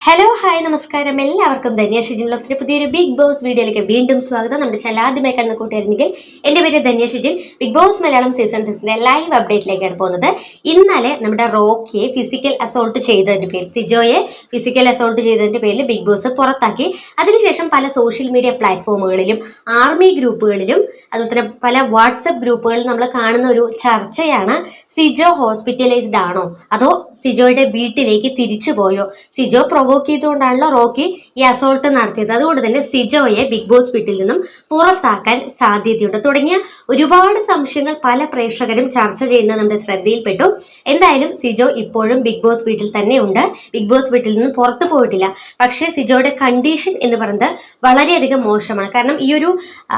Hello hi നമസ്കാരം. എല്ലാവർക്കും ധന്യ ഷിജിൻ വ്ലോഗ്സിന്റെ പുതിയൊരു ബിഗ് ബോസ് വീഡിയോയിലേക്ക് വീണ്ടും സ്വാഗതം. നമ്മുടെ ചാനൽ ആദ്യമായി കാണുന്ന കൂട്ടുകാരെങ്കിൽ എന്റെ പേര് Dhanya Shijin. Big boss Malayalam season 6ന്റെ ലൈവ് അപ്ഡേറ്റിലേക്കാണ് പോകുന്നത്. ഇന്നലെ നമ്മുടെ റോക്കിയെ ഫിസിക്കൽ അസോൾട്ട് ചെയ്തതിന്റെ പേരിൽ, സിജോയെ ഫിസിക്കൽ അസോൾട്ട് ചെയ്തതിന്റെ പേരിൽ ബിഗ് ബോസ് പുറത്താക്കി. അതിനുശേഷം പല സോഷ്യൽ മീഡിയ പ്ലാറ്റ്ഫോമുകളിലും ആർമി ഗ്രൂപ്പുകളിലും അതുപോലെ തന്നെ പല വാട്സപ്പ് ഗ്രൂപ്പുകളിലും നമ്മൾ കാണുന്ന ഒരു ചർച്ചയാണ്, സിജോ ഹോസ്പിറ്റലൈസ്ഡ് ആണോ അതോ സിജോയുടെ വീട്ടിലേക്ക് തിരിച്ചു പോയോ? സിജോ പ്രൊവോക്ക് ചെയ്തുകൊണ്ടാണല്ലോ റോക്കി ഈ അസോൾട്ട് നടത്തിയത്. അതുകൊണ്ട് തന്നെ സിജോയെ ബിഗ് ബോസ് വീട്ടിൽ നിന്നും പുറത്താക്കാൻ സാധ്യതയുണ്ട് തുടങ്ങിയ ഒരുപാട് സംശയങ്ങൾ പല പ്രേക്ഷകരും ചർച്ച ചെയ്യുന്നത് നമ്മുടെ ശ്രദ്ധയിൽപ്പെട്ടു. എന്തായാലും സിജോ ഇപ്പോഴും ബിഗ് ബോസ് വീട്ടിൽ തന്നെ ഉണ്ട്. ബിഗ് ബോസ് വീട്ടിൽ നിന്നും പുറത്തു പോയിട്ടില്ല. പക്ഷേ സിജോയുടെ കണ്ടീഷൻ എന്ന് പറയുന്നത് വളരെയധികം മോശമാണ്. കാരണം ഈ ഒരു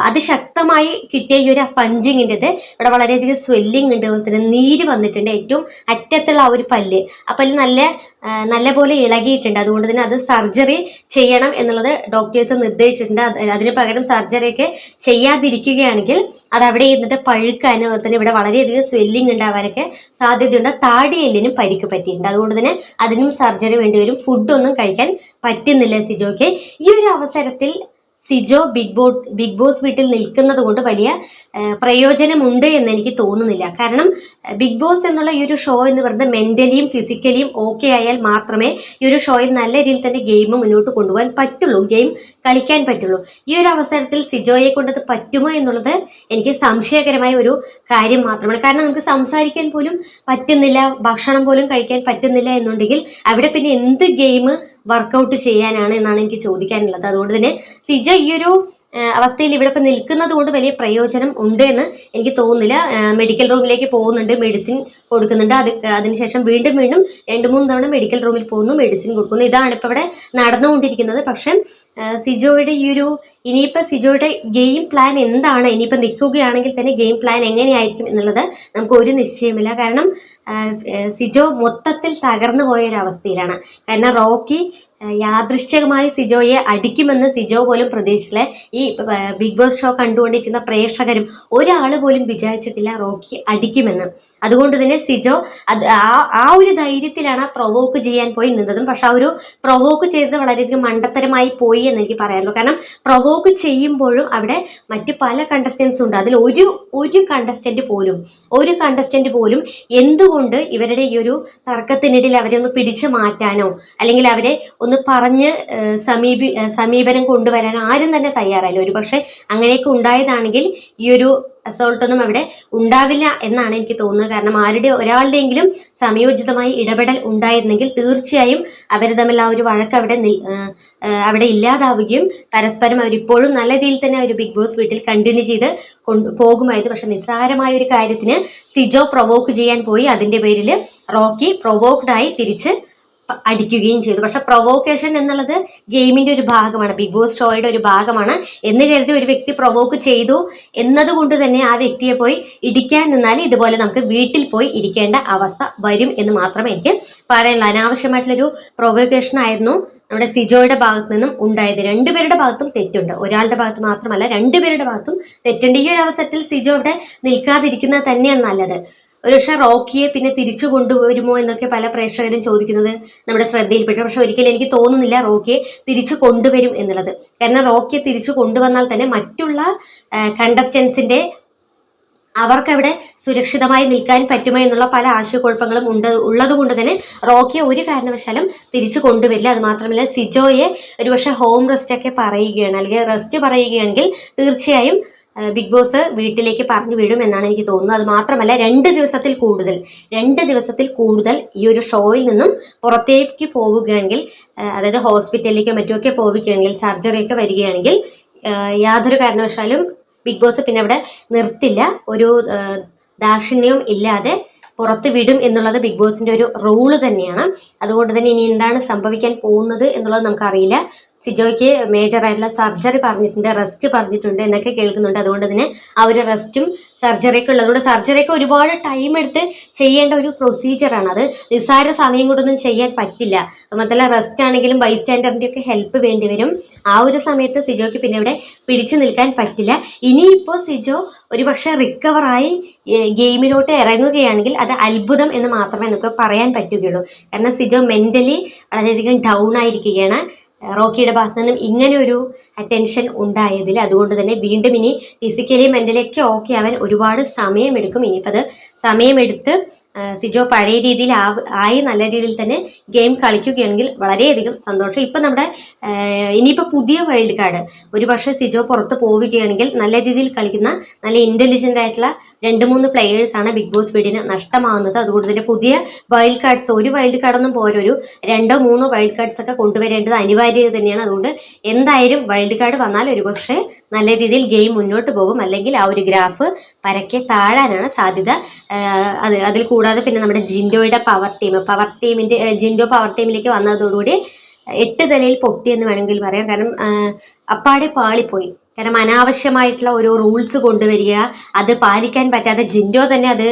അതിശക്തമായി കിട്ടിയ ഈ ഒരു പഞ്ചിങ്ങിൻ്റെത് ഇവിടെ വളരെയധികം സ്വെല്ലിംഗ് ഉണ്ട്, അതുപോലെ തന്നെ നീര് വന്നിട്ടുണ്ട്. ഏറ്റവും അറ്റത്തുള്ള ആ ഒരു പല്ല്, ആ പല്ല് നല്ല പോലെ ഇളകിയിട്ടുണ്ട്. അതുകൊണ്ട് തന്നെ അത് സർജറി ചെയ്യണം എന്നുള്ളത് ഡോക്ടേഴ്സ് നിർദ്ദേശിച്ചിട്ടുണ്ട്. അതിന് പകരം സർജറി ചെയ്യാതിരിക്കുകയാണെങ്കിൽ അത് അവിടെ ഇരുന്നിട്ട് പഴുക്കാനും അതുപോലെ തന്നെ ഇവിടെ വളരെയധികം സ്വെല്ലിംഗ് ഉണ്ടാവാനൊക്കെ സാധ്യതയുണ്ട്. താടിയെല്ലിനും പരിക്ക് പറ്റിയിട്ടുണ്ട്. അതുകൊണ്ട് തന്നെ അതിനും സർജറി വേണ്ടിവരും. ഫുഡൊന്നും കഴിക്കാൻ പറ്റുന്നില്ല സിജോയ്ക്ക്. ഈ ഒരു അവസരത്തിൽ സിജോ ബിഗ് ബോസ് വീട്ടിൽ നിൽക്കുന്നത് കൊണ്ട് വലിയ പ്രയോജനമുണ്ട് എന്ന് എനിക്ക് തോന്നുന്നില്ല. കാരണം ബിഗ് ബോസ് എന്നുള്ള ഈ ഒരു ഷോ എന്ന് പറയുന്നത് മെന്റലിയും ഫിസിക്കലിയും ഓക്കെ ആയാൽ മാത്രമേ ഈ ഒരു ഷോയിൽ നല്ല രീതിയിൽ തന്നെ ഗെയിം മുന്നോട്ട് കൊണ്ടുപോകാൻ പറ്റുള്ളൂ, ഗെയിം കളിക്കാൻ പറ്റുള്ളൂ. ഈ ഒരു അവസരത്തിൽ സിജോയെ കൊണ്ടത് പറ്റുമോ എന്നുള്ളത് എനിക്ക് സംശയകരമായ ഒരു കാര്യം മാത്രമാണ്. കാരണം നമുക്ക് സംസാരിക്കാൻ പോലും പറ്റുന്നില്ല, ഭക്ഷണം പോലും കഴിക്കാൻ പറ്റുന്നില്ല എന്നുണ്ടെങ്കിൽ അവിടെ പിന്നെ എന്ത് ഗെയിം വർക്കൗട്ട് ചെയ്യാനാണ് എന്നാണ് എനിക്ക് ചോദിക്കാനുള്ളത്. അതുകൊണ്ട് തന്നെ സിജോ ഈ ഒരു അവസ്ഥയിൽ ഇവിടെ ഇപ്പം നിൽക്കുന്നത് കൊണ്ട് വലിയ പ്രയോജനം ഉണ്ട് എന്ന് എനിക്ക് തോന്നുന്നില്ല. മെഡിക്കൽ റൂമിലേക്ക് പോകുന്നുണ്ട്, മെഡിസിൻ കൊടുക്കുന്നുണ്ട്. അതിനുശേഷം വീണ്ടും 2-3 തവണ മെഡിക്കൽ റൂമിൽ പോകുന്നു, മെഡിസിൻ കൊടുക്കുന്നു. ഇതാണ് ഇപ്പം ഇവിടെ നടന്നുകൊണ്ടിരിക്കുന്നത്. പക്ഷെ സിജോയുടെ ഇനിയിപ്പോൾ സിജോയുടെ ഗെയിം പ്ലാൻ എന്താണ്, ഇനിയിപ്പോൾ നിൽക്കുകയാണെങ്കിൽ തന്നെ ഗെയിം പ്ലാൻ എങ്ങനെയായിരിക്കും എന്നുള്ളത് നമുക്ക് ഒരു നിശ്ചയമില്ല. കാരണം സിജോ മൊത്തത്തിൽ തകർന്നു പോയ ഒരു അവസ്ഥയിലാണ്. കാരണം റോക്കി യാദൃശ്ചികമായി സിജോയെ അടിക്കുമെന്ന് സിജോ പോലും പ്രതീക്ഷിച്ചില്ല. ഈ ബിഗ് ബോസ് ഷോ കണ്ടുകൊണ്ടിരിക്കുന്ന പ്രേക്ഷകരും ഒരാൾ പോലും വിചാരിച്ചിട്ടില്ല റോക്കി അടിക്കുമെന്ന്. അതുകൊണ്ട് തന്നെ സിജോ ആ ഒരു ധൈര്യത്തിലാണ് പ്രൊവോക്ക് ചെയ്യാൻ പോയി നിന്നതും. പക്ഷെ ആ ഒരു പ്രൊവോക്ക് ചെയ്തത് വളരെയധികം മണ്ടത്തരമായി പോയി എന്ന് എനിക്ക് പറയാനുള്ളൂ. കാരണം പ്രൊവോക്ക് ചെയ്യുമ്പോഴും അവിടെ മറ്റ് പല കണ്ടസ്റ്റൻസ് ഉണ്ട്. അതിൽ ഒരു കണ്ടസ്റ്റന്റ് പോലും എന്തുകൊണ്ട് ഇവരുടെ ഈ ഒരു തർക്കത്തിനിടയിൽ അവരെ ഒന്ന് പിടിച്ചു മാറ്റാനോ അല്ലെങ്കിൽ അവരെ ഒന്ന് പറഞ്ഞ് സമീപനം കൊണ്ടുവരാനോ ആരും തന്നെ തയ്യാറായില്ല. ഒരു പക്ഷെ അങ്ങനെയൊക്കെ ഉണ്ടായതാണെങ്കിൽ ഈ ഒരു അസോൾട്ടൊന്നും അവിടെ ഉണ്ടാവില്ല എന്നാണ് എനിക്ക് തോന്നുന്നത്. കാരണം ഒരാളുടെയെങ്കിലും സമയോചിതമായി ഇടപെടൽ ഉണ്ടായിരുന്നെങ്കിൽ തീർച്ചയായും അവർ തമ്മിൽ ആ ഒരു വഴക്ക് അവിടെ ഇല്ലാതാവുകയും പരസ്പരം അവരിപ്പോഴും നല്ല രീതിയിൽ തന്നെ അവർ ബിഗ് ബോസ് വീട്ടിൽ കണ്ടിന്യൂ ചെയ്ത് പോകുമായിരുന്നു. പക്ഷെ നിസ്സാരമായ ഒരു കാര്യത്തിന് സിജോ പ്രൊവോക്ക് ചെയ്യാൻ പോയി. അതിന്റെ പേരിൽ റോക്കി പ്രൊവോക്ഡ് ആയി തിരിച്ച് അടിക്കുകയും ചെയ്തു. പക്ഷെ പ്രൊവോക്കേഷൻ എന്നുള്ളത് ഗെയിമിന്റെ ഒരു ഭാഗമാണ്, ബിഗ് ബോസ് ഷോയുടെ ഒരു ഭാഗമാണ് എന്ന് കരുതി ഒരു വ്യക്തി പ്രൊവോക്ക് ചെയ്തു എന്നതുകൊണ്ട് തന്നെ ആ വ്യക്തിയെ പോയി ഇടിക്കാൻ നിന്നാൽ ഇതുപോലെ നമുക്ക് വീട്ടിൽ പോയി ഇരിക്കേണ്ട അവസ്ഥ വരും എന്ന് മാത്രമേ എനിക്ക് പറയാനുള്ളൂ. അനാവശ്യമായിട്ടുള്ളൊരു പ്രൊവോക്കേഷൻ ആയിരുന്നു നമ്മുടെ സിജോയുടെ ഭാഗത്തു നിന്നും ഉണ്ടായത്. രണ്ടുപേരുടെ ഭാഗത്തും തെറ്റുണ്ട്, ഒരാളുടെ ഭാഗത്ത് മാത്രമല്ല രണ്ടുപേരുടെ ഭാഗത്തും തെറ്റുണ്ട്. ഈ ഒരു അവസരത്തിൽ സിജോ ഇവിടെ നിൽക്കാതിരിക്കുന്നത് തന്നെയാണ് നല്ലത്. ഒരുപക്ഷെ റോക്കിയെ പിന്നെ തിരിച്ചു കൊണ്ടുവരുമോ എന്നൊക്കെ പല പ്രേക്ഷകരും ചോദിക്കുന്നത് നമ്മുടെ ശ്രദ്ധയിൽപ്പെട്ടു. പക്ഷെ ഒരിക്കലും എനിക്ക് തോന്നുന്നില്ല റോക്കിയെ തിരിച്ചു കൊണ്ടുവരും എന്നുള്ളത്. കാരണം റോക്കിയെ തിരിച്ചു കൊണ്ടുവന്നാൽ തന്നെ മറ്റുള്ള കണ്ടസ്റ്റൻസിന്റെ അവർക്കവിടെ സുരക്ഷിതമായി നിൽക്കാൻ പറ്റുമോ എന്നുള്ള പല ആശയക്കുഴപ്പങ്ങളും ഉള്ളത് കൊണ്ട് തന്നെ റോക്കിയെ ഒരു കാരണവശാലും തിരിച്ചു കൊണ്ടുവരില്ല. അത് മാത്രമല്ല സിജോയെ ഒരുപക്ഷെ ഹോം റെസ്റ്റ് ഒക്കെ പറയുകയാണ് അല്ലെങ്കിൽ റെസ്റ്റ് പറയുകയാണെങ്കിൽ തീർച്ചയായും ബിഗ് ബോസ് വീട്ടിലേക്ക് പറഞ്ഞു വിടും എന്നാണ് എനിക്ക് തോന്നുന്നത്. അത് മാത്രമല്ല 2 ദിവസത്തിൽ കൂടുതൽ ഈ ഒരു ഷോയിൽ നിന്നും പുറത്തേക്ക് പോവുകയാണെങ്കിൽ, അതായത് ഹോസ്പിറ്റലിലേക്കോ മറ്റുമൊക്കെ പോവുകയാണെങ്കിൽ, സർജറി ഒക്കെ വരികയാണെങ്കിൽ യാതൊരു കാരണവശാലും ബിഗ് ബോസ് പിന്നെ അവിടെ നിർത്തില്ല. ഒരു ദാക്ഷിണ്യവും ഇല്ലാതെ പുറത്ത് വിടും എന്നുള്ളത് ബിഗ് ബോസിന്റെ ഒരു റൂള് തന്നെയാണ്. അതുകൊണ്ട് തന്നെ ഇനി എന്താണ് സംഭവിക്കാൻ പോകുന്നത് എന്നുള്ളത് നമുക്കറിയില്ല. സിജോയ്ക്ക് മേജർ ആയിട്ടുള്ള സർജറി പറഞ്ഞിട്ടുണ്ട്, റെസ്റ്റ് പറഞ്ഞിട്ടുണ്ട് എന്നൊക്കെ കേൾക്കുന്നുണ്ട്. അതുകൊണ്ട് തന്നെ ആ ഒരു റെസ്റ്റും സർജറിയൊക്കെ ഉള്ളതുകൊണ്ട് സർജറിയൊക്കെ ഒരുപാട് ടൈം എടുത്ത് ചെയ്യേണ്ട ഒരു പ്രൊസീജിയറാണ്. അത് നിസ്സാര സമയം കൊണ്ടൊന്നും ചെയ്യാൻ പറ്റില്ല. മാത്രമല്ല റെസ്റ്റ് ആണെങ്കിലും ബൈസ്റ്റാൻഡറിന്റെ ഒക്കെ ഹെൽപ്പ് വേണ്ടി വരും. ആ ഒരു സമയത്ത് സിജോയ്ക്ക് പിന്നെ ഇവിടെ പിടിച്ചു നിൽക്കാൻ പറ്റില്ല. ഇനിയിപ്പോ സിജോ ഒരുപക്ഷെ റിക്കവറായി ഗെയിമിലോട്ട് ഇറങ്ങുകയാണെങ്കിൽ അത് അത്ഭുതം എന്ന് മാത്രമേ നമുക്ക് പറയാൻ പറ്റുകയുള്ളൂ. കാരണം സിജോ മെന്റലി വളരെയധികം ഡൗൺ ആയിരിക്കുകയാണ് റോക്കിയുടെ ഭാഗത്തു നിന്നും ഇങ്ങനെ ഒരു അറ്റൻഷൻ ഉണ്ടായതിൽ. അതുകൊണ്ട് തന്നെ വീണ്ടും ഇനി ഫിസിക്കലി മെന്റലി ഒക്കെ ഓക്കെ ആവാൻ ഒരുപാട് സമയമെടുക്കും. ഇനിയിപ്പോൾ അത് സമയമെടുത്ത് സിജോ പഴയ രീതിയിൽ ആയി നല്ല രീതിയിൽ തന്നെ ഗെയിം കളിക്കുകയാണെങ്കിൽ വളരെയധികം സന്തോഷം. ഇപ്പൊ നമ്മുടെ ഇനിയിപ്പോ പുതിയ വൈൽഡ് കാർഡ് ഒരുപക്ഷെ സിജോ പുറത്ത് പോവുകയാണെങ്കിൽ നല്ല രീതിയിൽ കളിക്കുന്ന നല്ല ഇന്റലിജന്റ് ആയിട്ടുള്ള 2-3 പ്ലെയേഴ്സ് ആണ് ബിഗ് ബോസ് വീടിന് നഷ്ടമാകുന്നത്. അതുകൊണ്ട് തന്നെ പുതിയ വൈൽഡ് കാർഡ്സ്, ഒരു വൈൽഡ് കാർഡൊന്നും പോരൊരു 2-3 വൈൽഡ് കാർഡ്സ് ഒക്കെ കൊണ്ടുവരേണ്ടത് അനിവാര്യത തന്നെയാണ്. അതുകൊണ്ട് എന്തായാലും വൈൽഡ് കാർഡ് വന്നാൽ ഒരുപക്ഷെ നല്ല രീതിയിൽ ഗെയിം മുന്നോട്ട് പോകും, അല്ലെങ്കിൽ ആ ഒരു ഗ്രാഫ് പരക്കെ താഴാനാണ് സാധ്യത. അതിൽ കൂടാതെ പിന്നെ നമ്മുടെ ജിൻഡോയുടെ പവർ ടീമിന്റെ ജിൻഡോ പവർ ടീമിലേക്ക് വന്നതോടുകൂടി 8 നിലയിൽ പൊട്ടി എന്ന് വേണമെങ്കിൽ പറയാം. കാരണം അപ്പാടെ പാളിപ്പോയി. കാരണം അനാവശ്യമായിട്ടുള്ള ഓരോ റൂൾസ് കൊണ്ടുവരിക, അത് പാലിക്കാൻ പറ്റാതെ ജിൻഡോ തന്നെ അത്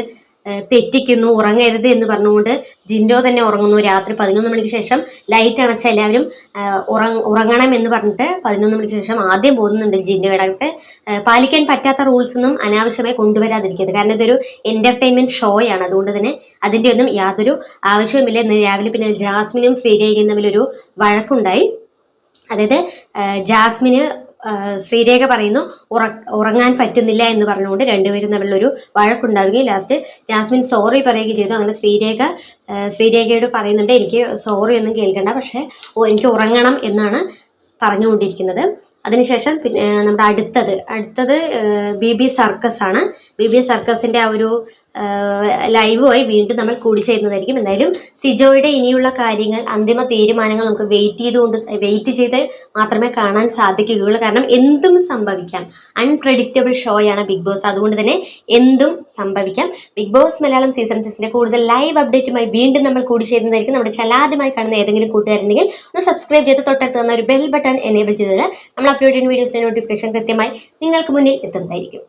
തെറ്റിക്കുന്നു. ഉറങ്ങരുത് എന്ന് പറഞ്ഞുകൊണ്ട് ജിൻഡോ തന്നെ ഉറങ്ങുന്നു. രാത്രി 11 മണിക്ക് ശേഷം ലൈറ്റ് അണച്ച എല്ലാവരും ഉറങ്ങണം എന്ന് പറഞ്ഞിട്ട് 11 മണിക്ക് ശേഷം ആദ്യം പോകുന്നുണ്ട് ജിൻഡോയുടെ അകത്ത്. പാലിക്കാൻ പറ്റാത്ത റൂൾസ് ഒന്നും അനാവശ്യമായി കൊണ്ടുവരാതിരിക്കരുത്. കാരണം ഇതൊരു എന്റർടൈൻമെന്റ് ഷോയാണ്. അതുകൊണ്ട് തന്നെ അതിന്റെ ഒന്നും യാതൊരു ആവശ്യവുമില്ല. ഇന്ന് രാവിലെ പിന്നെ ജാസ്മിനും ശ്രീരേഖയും തമ്മിലൊരു വഴക്കുണ്ടായി. അതായത് ജാസ്മിന് ശ്രീരേഖ പറയുന്നു ഉറങ്ങാൻ പറ്റുന്നില്ല എന്ന് പറഞ്ഞുകൊണ്ട് രണ്ടുപേരും തമ്മിലൊരു വഴക്കുണ്ടാവുകയും ലാസ്റ്റ് ജാസ്മിൻ സോറി പറയുകയും ചെയ്തു. അങ്ങനെ ശ്രീരേഖയോട് പറയുന്നുണ്ട് എനിക്ക് സോറി ഒന്നും കേൾക്കണ്ട, പക്ഷെ എനിക്ക് ഉറങ്ങണം എന്നാണ് പറഞ്ഞുകൊണ്ടിരിക്കുന്നത്. അതിനുശേഷം പിന്നെ നമ്മുടെ അടുത്തത് ബി സർക്കസ് ആണ്. ബി സർക്കസിന്റെ ആ ഒരു ലൈവുമായി വീണ്ടും നമ്മൾ കൂടിച്ചേരുന്നതായിരിക്കും. എന്തായാലും സിജോയുടെ ഇനിയുള്ള കാര്യങ്ങൾ, അന്തിമ തീരുമാനങ്ങൾ നമുക്ക് വെയിറ്റ് ചെയ്ത് മാത്രമേ കാണാൻ സാധിക്കുകയുള്ളൂ. കാരണം എന്തും സംഭവിക്കാം. അൺപ്രഡിക്റ്റബിൾ ഷോയാണ് ബിഗ് ബോസ്. അതുകൊണ്ട് തന്നെ എന്തും സംഭവിക്കാം. ബിഗ് ബോസ് മലയാളം സീസൺ 6ന്റെ കൂടുതൽ ലൈവ് അപ്ഡേറ്റുമായി വീണ്ടും നമ്മൾ കൂടിച്ചേരുന്നതായിരിക്കും. നമ്മുടെ ചലാദ്യമായി കാണുന്ന ഏതെങ്കിലും കൂട്ടുകാരുണ്ടെങ്കിൽ ഒന്ന് സബ്സ്ക്രൈബ് ചെയ്ത് തൊട്ടടുത്ത് തന്ന ഒരു ബെൽ ബട്ടൺ എനേബിൾ ചെയ്തത് നമ്മൾ അപ്ലോഡ് ചെയ്യുന്ന വീഡിയോസിന്റെ നോട്ടിഫിക്കേഷൻ കൃത്യമായി നിങ്ങൾക്ക് മുന്നിൽ എത്തുന്നതായിരിക്കും.